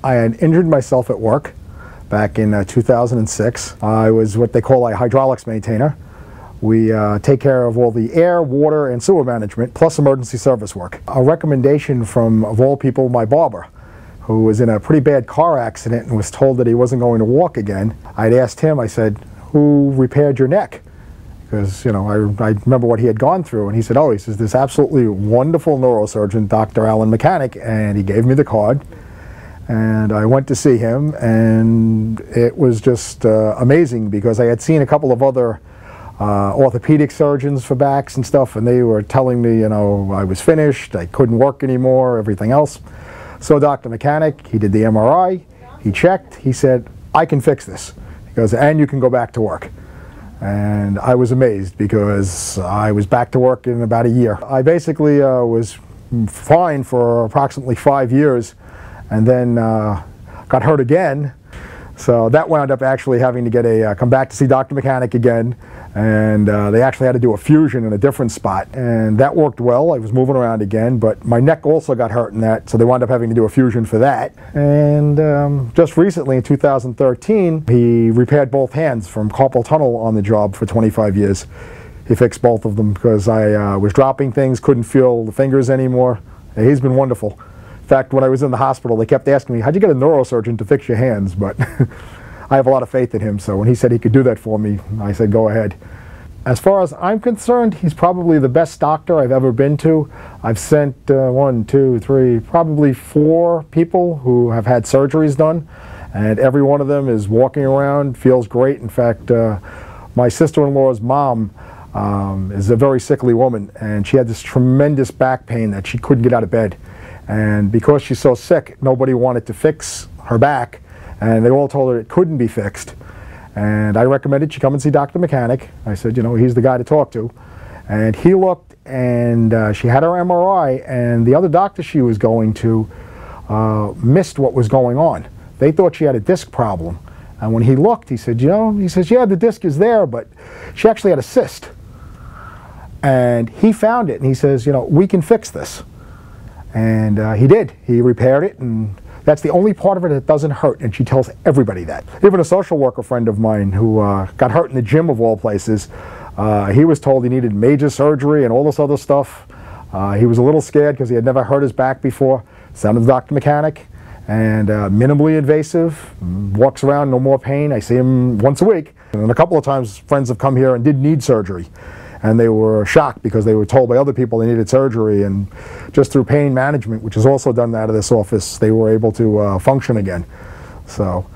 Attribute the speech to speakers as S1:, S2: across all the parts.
S1: I had injured myself at work back in 2006. I was what they call a hydraulics maintainer. We take care of all the air, water, and sewer management, plus emergency service work. A recommendation from, of all people, my barber, who was in a pretty bad car accident and was told that he wasn't going to walk again. I'd asked him, I said, who repaired your neck? Because, you know, I remember what he had gone through, and he said, oh, he says, this absolutely wonderful neurosurgeon, Dr. Alan Mechanic, and he gave me the card. And I went to see him, and it was just amazing, because I had seen a couple of other orthopedic surgeons for backs and stuff, and they were telling me, you know, I was finished, I couldn't work anymore, everything else. So Dr. Mechanic, he did the MRI, he checked, he said, I can fix this. He goes, and you can go back to work. And I was amazed, because I was back to work in about a year. I basically was fine for approximately 5 years, and then got hurt again. So that wound up actually having to get come back to see Dr. Mechanic again, and they actually had to do a fusion in a different spot, and that worked well. I was moving around again, but my neck also got hurt in that, so they wound up having to do a fusion for that. And just recently, in 2013, he repaired both hands from carpal tunnel on the job for 25 years. He fixed both of them because I was dropping things, couldn't feel the fingers anymore. He's been wonderful. In fact, when I was in the hospital, they kept asking me, how'd you get a neurosurgeon to fix your hands? But I have a lot of faith in him, so when he said he could do that for me, I said, go ahead. As far as I'm concerned, he's probably the best doctor I've ever been to. I've sent 1, 2, 3, probably 4 people who have had surgeries done, and every one of them is walking around, feels great. In fact, my sister-in-law's mom is a very sickly woman, and she had this tremendous back pain that she couldn't get out of bed. And because she's so sick, nobody wanted to fix her back, and they all told her it couldn't be fixed. And I recommended she come and see Dr. Mechanic. I said, you know, he's the guy to talk to. And he looked, and she had her MRI, and the other doctor she was going to missed what was going on. They thought she had a disc problem. And when he looked, he said, you know, he says, yeah, the disc is there, but she actually had a cyst. And he found it, and he says, you know, we can fix this. And he did. He repaired it, and that's the only part of it that doesn't hurt, and she tells everybody that. Even a social worker friend of mine who got hurt in the gym of all places, he was told he needed major surgery and all this other stuff. He was a little scared because he had never hurt his back before. Sent him to Dr. Mechanic, and minimally invasive, walks around, no more pain. I see him once a week. And a couple of times friends have come here and did need surgery. And they were shocked because they were told by other people they needed surgery, and just through pain management, which is also done out of this office, they were able to function again. So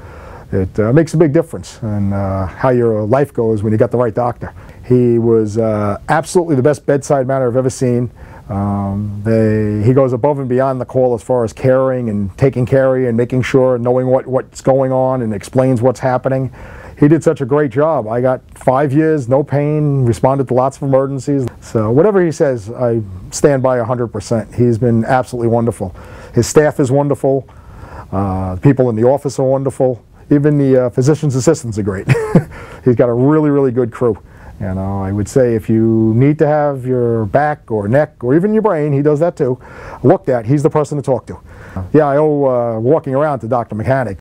S1: it makes a big difference in how your life goes when you got the right doctor. He was absolutely the best bedside manner I've ever seen. He goes above and beyond the call as far as caring and taking care of you and making sure, knowing what's going on, and explains what's happening. He did such a great job. I got 5 years, no pain, responded to lots of emergencies. So whatever he says, I stand by 100%. He's been absolutely wonderful. His staff is wonderful. People in the office are wonderful. Even the physician's assistants are great. He's got a really, really good crew. You know, I would say if you need to have your back or neck or even your brain, he does that too, looked at, he's the person to talk to. Yeah, I owe walking around to Dr. Mechanic.